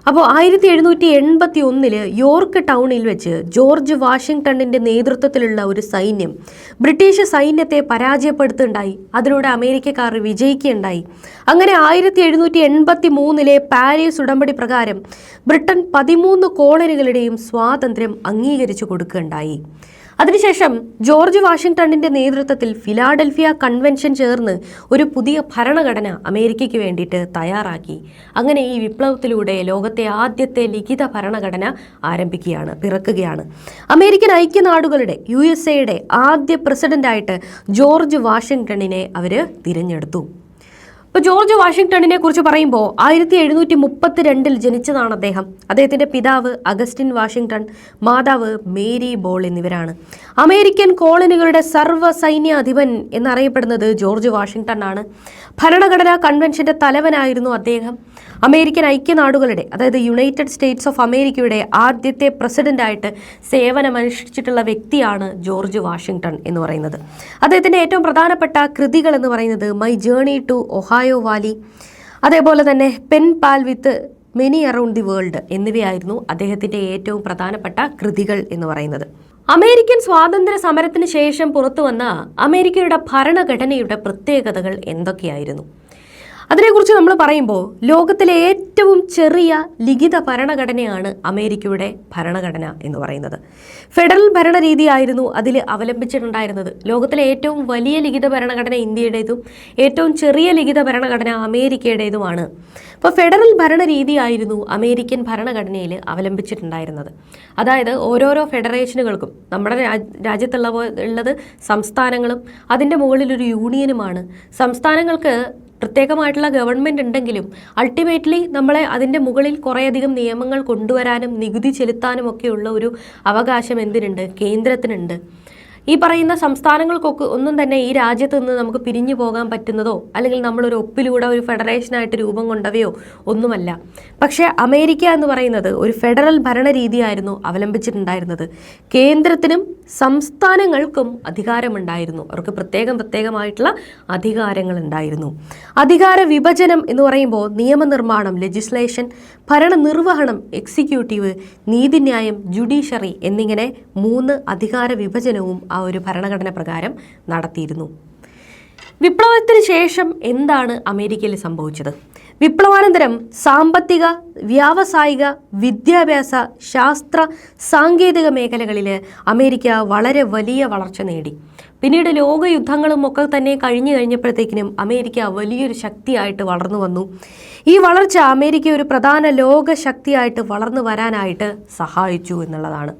അപ്പോൾ 1781 യോർക്ക് ടൗണിൽ വെച്ച് ജോർജ് വാഷിങ്ടണിൻ്റെ നേതൃത്വത്തിലുള്ള ഒരു സൈന്യം ബ്രിട്ടീഷ് സൈന്യത്തെ പരാജയപ്പെടുത്തുകയുണ്ടായി. അതിലൂടെ അമേരിക്കക്കാർ വിജയിക്കുകയുണ്ടായി. അങ്ങനെ 1783 പാരീസ് ഉടമ്പടി പ്രകാരം ബ്രിട്ടൻ 13 കോളനികളുടെയും സ്വാതന്ത്ര്യം അംഗീകരിച്ചു കൊടുക്കുകയുണ്ടായി. അതിനുശേഷം ജോർജ് വാഷിങ്ടണിൻ്റെ നേതൃത്വത്തിൽ ഫിലാഡൽഫിയ കൺവെൻഷൻ ചേർന്ന് ഒരു പുതിയ ഭരണഘടന അമേരിക്കയ്ക്ക് വേണ്ടിയിട്ട് തയ്യാറാക്കി. അങ്ങനെ ഈ വിപ്ലവത്തിലൂടെ ലോകത്തെ ആദ്യത്തെ ലിഖിത ഭരണഘടന പിറക്കുകയാണ്. അമേരിക്കൻ ഐക്യനാടുകളുടെ USA ആദ്യ പ്രസിഡന്റായിട്ട് ജോർജ് വാഷിങ്ടണിനെ അവർ തിരഞ്ഞെടുത്തു. ഇപ്പോൾ ജോർജ് വാഷിങ്ടണിനെ കുറിച്ച് പറയുമ്പോൾ 1732 ജനിച്ചതാണ് അദ്ദേഹം. അദ്ദേഹത്തിൻ്റെ പിതാവ് അഗസ്റ്റിൻ വാഷിങ്ടൺ, മാതാവ് മേരി ബോൾ എന്നിവരാണ്. അമേരിക്കൻ കോളനികളുടെ സർവ്വ സൈന്യാധിപൻ എന്നറിയപ്പെടുന്നത് ജോർജ് വാഷിങ്ടൺ ആണ്. ഭരണഘടനാ കൺവെൻഷന്റെ തലവനായിരുന്നു അദ്ദേഹം. അമേരിക്കൻ ഐക്യനാടുകളുടെ, അതായത് യുണൈറ്റഡ് സ്റ്റേറ്റ്സ് ഓഫ് അമേരിക്കയുടെ ആദ്യത്തെ പ്രസിഡന്റായിട്ട് സേവനമനുഷ്ഠിച്ചിട്ടുള്ള വ്യക്തിയാണ് ജോർജ് വാഷിങ്ടൺ എന്ന് പറയുന്നത്. അദ്ദേഹത്തിൻ്റെ ഏറ്റവും പ്രധാനപ്പെട്ട കൃതികൾ എന്ന് പറയുന്നത് my journey to Ohio valley, അതേപോലെ തന്നെ pen pal with many around the world എന്നിവയായിരുന്നു അദ്ദേഹത്തിൻ്റെ ഏറ്റവും പ്രധാനപ്പെട്ട കൃതികൾ എന്ന് പറയുന്നത്. അമേരിക്കൻ സ്വാതന്ത്ര്യ സമരത്തിന് ശേഷം പുറത്തു വന്ന അമേരിക്കയുടെ ഭരണഘടനയുടെ പ്രത്യേകതകൾ എന്തൊക്കെയായിരുന്നു? അതിനെക്കുറിച്ച് നമ്മൾ പറയുമ്പോൾ ലോകത്തിലെ ഏറ്റവും ചെറിയ ലിഖിത ഭരണഘടനയാണ് അമേരിക്കയുടെ ഭരണഘടന എന്ന് പറയുന്നത്. ഫെഡറൽ ഭരണരീതിയായിരുന്നു അതിൽ അവലംബിച്ചിട്ടുണ്ടായിരുന്നത്. ലോകത്തിലെ ഏറ്റവും വലിയ ലിഖിത ഭരണഘടന ഇന്ത്യയുടേതും ഏറ്റവും ചെറിയ ലിഖിത ഭരണഘടന അമേരിക്കയുടേതുമാണ്. അപ്പോൾ ഫെഡറൽ ഭരണരീതിയായിരുന്നു അമേരിക്കൻ ഭരണഘടനയിൽ അവലംബിച്ചിട്ടുണ്ടായിരുന്നത്. അതായത് ഓരോരോ ഫെഡറേഷനുകൾക്കും, നമ്മുടെ രാജ്യത്തുള്ളത് സംസ്ഥാനങ്ങളും അതിൻ്റെ മുകളിലൊരു യൂണിയനുമാണ്. സംസ്ഥാനങ്ങൾക്ക് പ്രത്യേകമായിട്ടുള്ള ഗവൺമെൻറ് ഉണ്ടെങ്കിലും അൾട്ടിമേറ്റ്ലി നമ്മളെ അതിൻ്റെ മുകളിൽ കുറേയധികം നിയമങ്ങൾ കൊണ്ടുവരാനും നികുതി ചെലുത്താനും ഒക്കെയുള്ള ഒരു അവകാശം എന്തിനുണ്ട്? കേന്ദ്രത്തിനുണ്ട്. ഈ പറയുന്ന സംസ്ഥാനങ്ങൾക്കൊക്കെ ഒന്നും തന്നെ ഈ രാജ്യത്ത് നിന്ന് നമുക്ക് പിരിഞ്ഞു പോകാൻ പറ്റുന്നതോ അല്ലെങ്കിൽ നമ്മളൊരു ഒപ്പിലൂടെ ഒരു ഫെഡറേഷനായിട്ട് രൂപം കൊണ്ടവയോ ഒന്നുമല്ല. പക്ഷേ അമേരിക്ക എന്ന് പറയുന്നത് ഒരു ഫെഡറൽ ഭരണരീതിയായിരുന്നു അവലംബിച്ചിട്ടുണ്ടായിരുന്നത്. കേന്ദ്രത്തിനും സംസ്ഥാനങ്ങൾക്കും അധികാരമുണ്ടായിരുന്നു. അവർക്ക് പ്രത്യേകമായിട്ടുള്ള അധികാരങ്ങൾ ഉണ്ടായിരുന്നു. അധികാര വിഭജനം എന്ന് പറയുമ്പോൾ നിയമനിർമ്മാണം, ലെജിസ്ലേഷൻ, ഭരണനിർവഹണം, എക്സിക്യൂട്ടീവ്, നീതിന്യായം, ജുഡീഷ്യറി എന്നിങ്ങനെ 3 അധികാര വിഭജനവും ആ ഒരു ഭരണഘടന പ്രകാരം നടത്തിയിരുന്നു. വിപ്ലവത്തിന് ശേഷം എന്താണ് അമേരിക്കയിൽ സംഭവിച്ചത്? വിപ്ലവാനന്തരം സാമ്പത്തിക, വ്യാവസായിക, വിദ്യാഭ്യാസ, ശാസ്ത്ര, സാങ്കേതിക മേഖലകളിൽ അമേരിക്ക വളരെ വലിയ വളർച്ച നേടി. പിന്നീട് ലോകയുദ്ധങ്ങളും ഒക്കെ തന്നെ കഴിഞ്ഞപ്പോഴത്തേക്കിനും അമേരിക്ക വലിയൊരു ശക്തിയായിട്ട് വളർന്നു വന്നു. ഈ വളർച്ച അമേരിക്ക ഒരു പ്രധാന ലോക ശക്തിയായിട്ട് വളർന്നു വരാനായിട്ട് സഹായിച്ചു എന്നുള്ളതാണ്.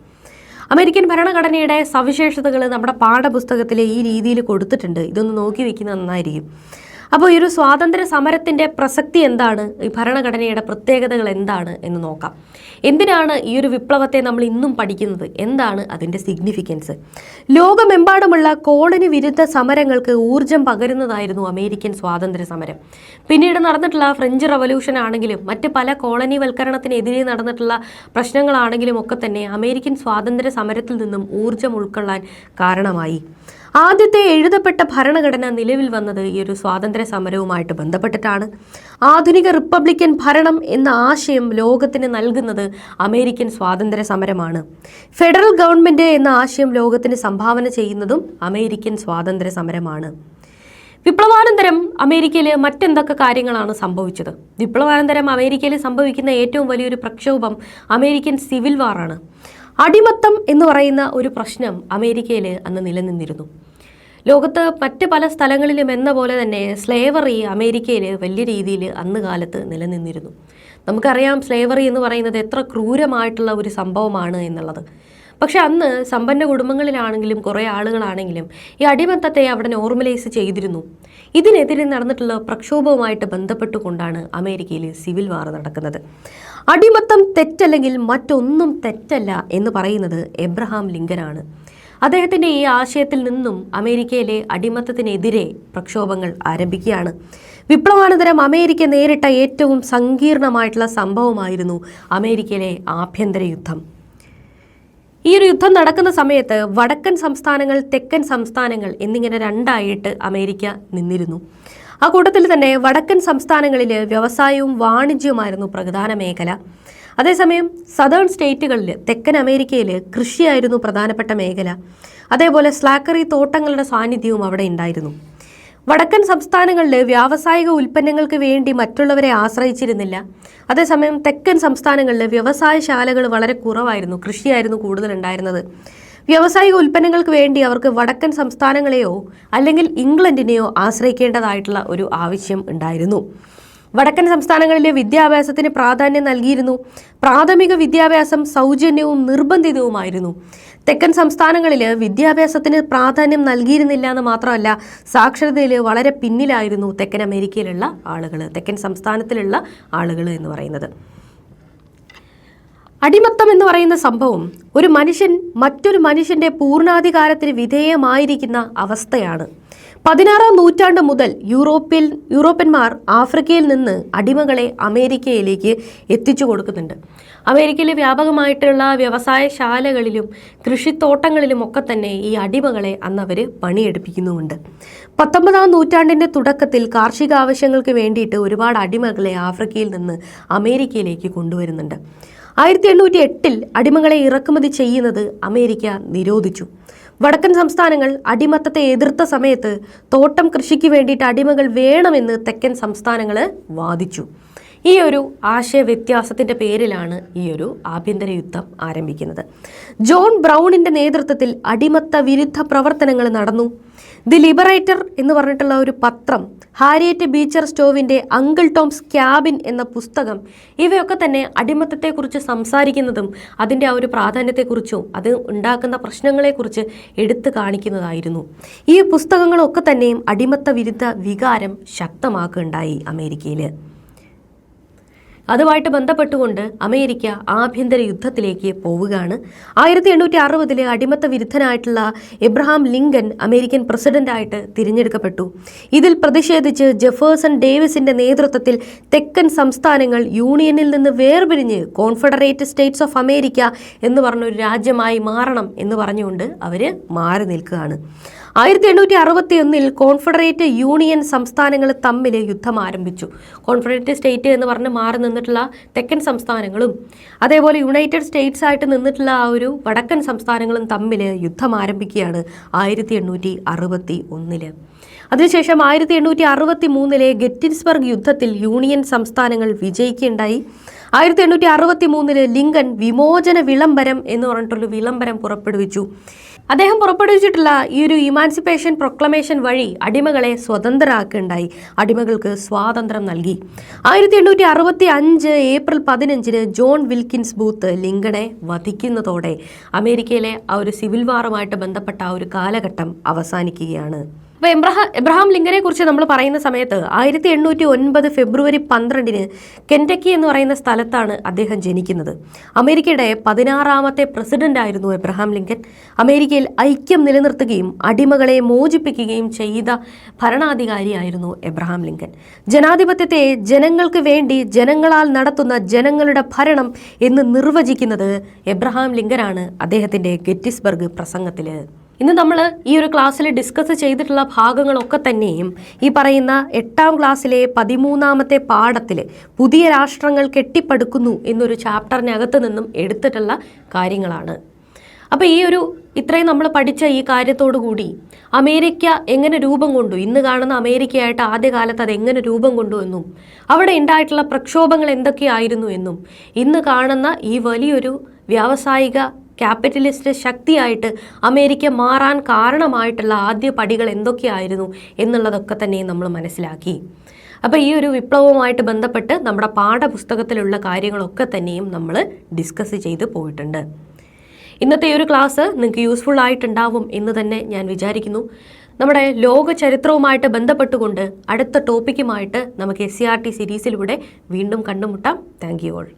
അമേരിക്കൻ ഭരണഘടനയുടെ സവിശേഷതകൾ നമ്മുടെ പാഠപുസ്തകത്തിൽ ഈ രീതിയിൽ കൊടുത്തിട്ടുണ്ട്. ഇതൊന്ന് നോക്കി വെക്കുന്നത് നന്നായിരിക്കും. അപ്പോൾ ഈ ഒരു സ്വാതന്ത്ര്യ സമരത്തിൻ്റെ പ്രസക്തി എന്താണ്, ഈ ഭരണഘടനയുടെ പ്രത്യേകതകൾ എന്താണ് എന്ന് നോക്കാം. എന്തിനാണ് ഈ ഒരു വിപ്ലവത്തെ നമ്മൾ ഇന്നും പഠിക്കുന്നത്? എന്താണ് അതിൻ്റെ സിഗ്നിഫിക്കൻസ്? ലോകമെമ്പാടുമുള്ള കോളനി വിരുദ്ധ സമരങ്ങൾക്ക് ഊർജം പകരുന്നതായിരുന്നു അമേരിക്കൻ സ്വാതന്ത്ര്യ സമരം. പിന്നീട് നടന്നിട്ടുള്ള ഫ്രഞ്ച് റവല്യൂഷൻ ആണെങ്കിലും മറ്റ് പല കോളനിവൽക്കരണത്തിനെതിരെ നടന്നിട്ടുള്ള പ്രശ്നങ്ങളാണെങ്കിലും ഒക്കെ തന്നെ അമേരിക്കൻ സ്വാതന്ത്ര്യ സമരത്തിൽ നിന്നും ഊർജം ഉൾക്കൊള്ളാൻ കാരണമായി. ആദ്യത്തെ എഴുതപ്പെട്ട ഭരണഘടന നിലവിൽ വന്നത് ഈ ഒരു സ്വാതന്ത്ര്യ സമരവുമായിട്ട് ബന്ധപ്പെട്ടിട്ടാണ്. ആധുനിക റിപ്പബ്ലിക്കൻ ഭരണം എന്ന ആശയം ലോകത്തിന് നൽകുന്നത് അമേരിക്കൻ സ്വാതന്ത്ര്യ സമരമാണ്. ഫെഡറൽ ഗവൺമെന്റ് എന്ന ആശയം ലോകത്തിന് സംഭാവന ചെയ്യുന്നതും അമേരിക്കൻ സ്വാതന്ത്ര്യ സമരമാണ്. വിപ്ലവാനന്തരം അമേരിക്കയിൽ മറ്റെന്തൊക്കെ കാര്യങ്ങളാണ് സംഭവിച്ചത്? വിപ്ലവാനന്തരം അമേരിക്കയിൽ സംഭവിക്കുന്ന ഏറ്റവും വലിയൊരു പ്രക്ഷോഭം അമേരിക്കൻ സിവിൽ വാറാണ്. അടിമത്തം എന്ന് പറയുന്ന ഒരു പ്രശ്നം അമേരിക്കയിൽ അന്ന് നിലനിന്നിരുന്നു. ലോകത്ത് മറ്റ് പല സ്ഥലങ്ങളിലും എന്ന പോലെ തന്നെ സ്ലേവറി അമേരിക്കയിൽ വലിയ രീതിയിൽ അന്ന് കാലത്ത് നിലനിന്നിരുന്നു. നമുക്കറിയാം സ്ലേവറി എന്ന് പറയുന്നത് എത്ര ക്രൂരമായിട്ടുള്ള ഒരു സംഭവമാണ് എന്നുള്ളത്. പക്ഷെ അന്ന് സമ്പന്ന കുടുംബങ്ങളിലാണെങ്കിലും കുറേ ആളുകളാണെങ്കിലും ഈ അടിമത്തത്തെ അവിടെ നോർമലൈസ് ചെയ്തിരുന്നു. ഇതിനെതിരെ നടന്നിട്ടുള്ള പ്രക്ഷോഭവുമായിട്ട് ബന്ധപ്പെട്ടുകൊണ്ടാണ് അമേരിക്കയിൽ സിവിൽ വാർ നടക്കുന്നത്. അടിമത്തം തെറ്റല്ലെങ്കിൽ മറ്റൊന്നും തെറ്റല്ല എന്ന് പറയുന്നത് എബ്രഹാം ലിങ്കനാണ്. അദ്ദേഹത്തിൻ്റെ ഈ ആശയത്തിൽ നിന്നും അമേരിക്കയിലെ അടിമത്തത്തിനെതിരെ പ്രക്ഷോഭങ്ങൾ ആരംഭിക്കുകയാണ്. വിപ്ലവാനന്തരം അമേരിക്ക നേരിട്ട ഏറ്റവും സങ്കീർണമായിട്ടുള്ള സംഭവമായിരുന്നു അമേരിക്കയിലെ ആഭ്യന്തര യുദ്ധം. ഈ ഒരു യുദ്ധം നടക്കുന്ന സമയത്ത് വടക്കൻ സംസ്ഥാനങ്ങൾ, തെക്കൻ സംസ്ഥാനങ്ങൾ എന്നിങ്ങനെ രണ്ടായിട്ട് അമേരിക്ക നിന്നിരുന്നു. ആ കൂട്ടത്തിൽ തന്നെ വടക്കൻ സംസ്ഥാനങ്ങളിൽ വ്യവസായവും വാണിജ്യവുമായിരുന്നു പ്രധാന മേഖല. അതേസമയം സദേൺ സ്റ്റേറ്റുകളിൽ, തെക്കൻ അമേരിക്കയിൽ കൃഷിയായിരുന്നു പ്രധാനപ്പെട്ട മേഖല. അതേപോലെ സ്ലാക്കറി തോട്ടങ്ങളുടെ സാന്നിധ്യവും അവിടെ ഉണ്ടായിരുന്നു. വടക്കൻ സംസ്ഥാനങ്ങളിൽ വ്യാവസായിക ഉൽപ്പന്നങ്ങൾക്ക് വേണ്ടി മറ്റുള്ളവരെ ആശ്രയിച്ചിരുന്നില്ല. അതേസമയം തെക്കൻ സംസ്ഥാനങ്ങളിൽ വ്യവസായശാലകൾ വളരെ കുറവായിരുന്നു, കൃഷിയായിരുന്നു കൂടുതലുണ്ടായിരുന്നത്. വ്യാവസായിക ഉൽപ്പന്നങ്ങൾക്ക് വേണ്ടി അവർക്ക് വടക്കൻ സംസ്ഥാനങ്ങളെയോ അല്ലെങ്കിൽ ഇംഗ്ലണ്ടിനെയോ ആശ്രയിക്കേണ്ടതായിട്ടുള്ള ഒരു ആവശ്യം ഉണ്ടായിരുന്നു. വടക്കൻ സംസ്ഥാനങ്ങളിലെ വിദ്യാഭ്യാസത്തിന് പ്രാധാന്യം നൽകിയിരുന്നു. പ്രാഥമിക വിദ്യാഭ്യാസം സൗജന്യവും നിർബന്ധിതവുമായിരുന്നു. തെക്കൻ സംസ്ഥാനങ്ങളിൽ വിദ്യാഭ്യാസത്തിന് പ്രാധാന്യം നൽകിയിരുന്നില്ല എന്ന് മാത്രമല്ല, സാക്ഷരതയിൽ വളരെ പിന്നിലായിരുന്നു തെക്കൻ അമേരിക്കയിലുള്ള ആളുകൾ, തെക്കൻ സംസ്ഥാനത്തിലുള്ള ആളുകൾ എന്ന് പറയുന്നത്. അടിമത്തം എന്ന് പറയുന്ന സംഭവം ഒരു മനുഷ്യൻ മറ്റൊരു മനുഷ്യന്റെ പൂർണ്ണാധികാരത്തിന് വിധേയമായിരിക്കുന്ന അവസ്ഥയാണ്. 16-ാം നൂറ്റാണ്ട് മുതൽ യൂറോപ്യന്മാർ ആഫ്രിക്കയിൽ നിന്ന് അടിമകളെ അമേരിക്കയിലേക്ക് എത്തിച്ചു കൊടുക്കുന്നുണ്ട്. അമേരിക്കയിലെ വ്യാപകമായിട്ടുള്ള വ്യവസായശാലകളിലും കൃഷിത്തോട്ടങ്ങളിലും ഒക്കെ തന്നെ ഈ അടിമകളെ അന്ന് അവർ പണിയെടുപ്പിക്കുന്നുമുണ്ട്. 19-ാം നൂറ്റാണ്ടിൻ്റെ തുടക്കത്തിൽ കാർഷിക ആവശ്യങ്ങൾക്ക് വേണ്ടിയിട്ട് ഒരുപാട് അടിമകളെ ആഫ്രിക്കയിൽ നിന്ന് അമേരിക്കയിലേക്ക് കൊണ്ടുവരുന്നുണ്ട്. 1808 അടിമകളെ ഇറക്കുമതി ചെയ്യുന്നത് അമേരിക്ക നിരോധിച്ചു. വടക്കൻ സംസ്ഥാനങ്ങൾ അടിമത്തത്തെ എതിർത്ത സമയത്ത് തോട്ടം കൃഷിക്ക് വേണ്ടിയിട്ട് അടിമകൾ വേണമെന്ന് തെക്കൻ സംസ്ഥാനങ്ങൾ വാദിച്ചു. ഈ ഒരു ആശയ വ്യത്യാസത്തിൻ്റെ പേരിലാണ് ഈ ഒരു ആഭ്യന്തര യുദ്ധം ആരംഭിക്കുന്നത്. ജോൺ ബ്രൗണിൻ്റെ നേതൃത്വത്തിൽ അടിമത്ത വിരുദ്ധ പ്രവർത്തനങ്ങൾ നടന്നു. ദി ലിബറേറ്റർ എന്ന് പറഞ്ഞിട്ടുള്ള ഒരു പത്രം, ഹാരിയറ്റ് ബീച്ചർ സ്റ്റോവിൻ്റെ അങ്കിൾ ടോംസ് ക്യാബിൻ എന്ന പുസ്തകം, ഇവയൊക്കെ തന്നെ അടിമത്തത്തെക്കുറിച്ച് സംസാരിക്കുന്നതും അതിൻ്റെ ആ ഒരു പ്രാധാന്യത്തെക്കുറിച്ചും അത് ഉണ്ടാക്കുന്ന പ്രശ്നങ്ങളെക്കുറിച്ച് എടുത്തു കാണിക്കുന്നതായിരുന്നു. ഈ പുസ്തകങ്ങളൊക്കെ തന്നെയും അടിമത്ത വിരുദ്ധ വികാരം ശക്തമാക്കുകയുണ്ടായി അമേരിക്കയിൽ. അതുമായിട്ട് ബന്ധപ്പെട്ടുകൊണ്ട് അമേരിക്ക ആഭ്യന്തര യുദ്ധത്തിലേക്ക് പോവുകയാണ്. 1860 അടിമത്ത വിരുദ്ധനായിട്ടുള്ള എബ്രഹാം ലിങ്കൻ അമേരിക്കൻ പ്രസിഡന്റായിട്ട് തിരഞ്ഞെടുക്കപ്പെട്ടു. ഇതിൽ പ്രതിഷേധിച്ച് ജെഫേഴ്സൺ ഡേവിസിന്റെ നേതൃത്വത്തിൽ തെക്കൻ സംസ്ഥാനങ്ങൾ യൂണിയനിൽ നിന്ന് വേർപിരിഞ്ഞ് കോൺഫെഡറേറ്റ് സ്റ്റേറ്റ്സ് ഓഫ് അമേരിക്ക എന്ന് പറഞ്ഞൊരു രാജ്യമായി മാറണം എന്ന് പറഞ്ഞുകൊണ്ട് അവർ മാറി നിൽക്കുകയാണ്. 1861 കോൺഫെഡറേറ്റ് യൂണിയൻ സംസ്ഥാനങ്ങൾ തമ്മിൽ യുദ്ധം ആരംഭിച്ചു. കോൺഫെഡറേറ്റ് സ്റ്റേറ്റ് എന്ന് പറഞ്ഞ് മാറി നിന്നിട്ടുള്ള തെക്കൻ സംസ്ഥാനങ്ങളും അതേപോലെ യുണൈറ്റഡ് സ്റ്റേറ്റ്സ് ആയിട്ട് നിന്നിട്ടുള്ള ആ ഒരു വടക്കൻ സംസ്ഥാനങ്ങളും തമ്മിൽ യുദ്ധം ആരംഭിക്കുകയാണ് 1861. അതിനുശേഷം 1863 ഗെറ്റിസ്ബർഗ് യുദ്ധത്തിൽ യൂണിയൻ സംസ്ഥാനങ്ങൾ വിജയിക്കുകയുണ്ടായി. 1863 ലിങ്കൻ വിമോചന വിളംബരം എന്ന് പറഞ്ഞിട്ടുള്ള വിളംബരം പുറപ്പെടുവിച്ചു. അദ്ദേഹം പുറപ്പെടുവിച്ചിട്ടുള്ള ഈ ഒരു ഇമാൻസിപ്പേഷൻ പ്രൊക്ലമേഷൻ വഴി അടിമകളെ സ്വതന്ത്രരാക്കുകയുണ്ടായി, അടിമകൾക്ക് സ്വാതന്ത്ര്യം നൽകി. 1865 ഏപ്രിൽ 15 ജോൺ വിൽക്കിൻസ് ബൂത്ത് ലിങ്കനെ വധിക്കുന്നതോടെ അമേരിക്കയിലെ ആ ഒരു സിവിൽ വാറുമായിട്ട് ബന്ധപ്പെട്ട ആ ഒരു കാലഘട്ടം അവസാനിക്കുകയാണ്. അപ്പോൾ എബ്രഹാം ലിങ്കനെ കുറിച്ച് നമ്മൾ പറയുന്ന സമയത്ത് 1809 ഫെബ്രുവരി 12 കെൻറ്റക്കി എന്ന് പറയുന്ന സ്ഥലത്താണ് അദ്ദേഹം ജനിക്കുന്നത്. അമേരിക്കയുടെ 16ാമത്തെ പ്രസിഡന്റ് ആയിരുന്നു എബ്രഹാം ലിങ്കൻ. അമേരിക്കയിൽ ഐക്യം നിലനിർത്തുകയും അടിമകളെ മോചിപ്പിക്കുകയും ചെയ്ത ഭരണാധികാരിയായിരുന്നു എബ്രഹാം ലിങ്കൻ. ജനാധിപത്യത്തെ ജനങ്ങൾക്ക് വേണ്ടി ജനങ്ങളാൽ നടത്തുന്ന ജനങ്ങളുടെ ഭരണം എന്ന് നിർവചിക്കുന്നത് എബ്രഹാം ലിങ്കനാണ് അദ്ദേഹത്തിൻ്റെ ഗെറ്റിസ്ബർഗ് പ്രസംഗത്തിൽ. ഇന്ന് നമ്മൾ ഈ ഒരു ക്ലാസ്സിൽ ഡിസ്കസ് ചെയ്തിട്ടുള്ള ഭാഗങ്ങളൊക്കെ തന്നെയും ഈ പറയുന്ന 8ാം ക്ലാസ്സിലെ 13ാമത്തെ പാഠത്തിൽ പുതിയ രാഷ്ട്രങ്ങൾ കെട്ടിപ്പടുക്കുന്നു എന്നൊരു ചാപ്റ്ററിനകത്ത് നിന്നും എടുത്തിട്ടുള്ള കാര്യങ്ങളാണ്. അപ്പോൾ ഇത്രയും നമ്മൾ പഠിച്ച ഈ കാര്യത്തോടു കൂടി അമേരിക്ക എങ്ങനെ രൂപം കൊണ്ടു, ഇന്ന് കാണുന്ന അമേരിക്കയായിട്ട് ആദ്യകാലത്ത് അത് എങ്ങനെ രൂപം കൊണ്ടു എന്നും അവിടെ ഉണ്ടായിട്ടുള്ള പ്രക്ഷോഭങ്ങൾ എന്തൊക്കെയായിരുന്നു എന്നും ഇന്ന് കാണുന്ന ഈ വലിയൊരു വ്യാവസായിക ക്യാപിറ്റലിസ്റ്റ് ശക്തിയായിട്ട് അമേരിക്ക മാറാൻ കാരണമായിട്ടുള്ള ആദ്യ പടികൾ എന്തൊക്കെയായിരുന്നു എന്നുള്ളതൊക്കെ തന്നെ നമ്മൾ മനസ്സിലാക്കി. അപ്പോൾ ഈ ഒരു വിപ്ലവവുമായിട്ട് ബന്ധപ്പെട്ട് നമ്മുടെ പാഠപുസ്തകത്തിലുള്ള കാര്യങ്ങളൊക്കെ തന്നെയും നമ്മൾ ഡിസ്കസ് ചെയ്ത് പോയിട്ടുണ്ട്. ഇന്നത്തെ ഒരു ക്ലാസ് നിങ്ങൾക്ക് യൂസ്ഫുൾ ആയിട്ടുണ്ടാവും എന്ന് തന്നെ ഞാൻ വിചാരിക്കുന്നു. നമ്മുടെ ലോക ചരിത്രവുമായിട്ട് ബന്ധപ്പെട്ടുകൊണ്ട് അടുത്ത ടോപ്പിക്കുമായിട്ട് നമുക്ക് SCERT സീരീസിലൂടെ വീണ്ടും കണ്ടുമുട്ടാം. Thank you all.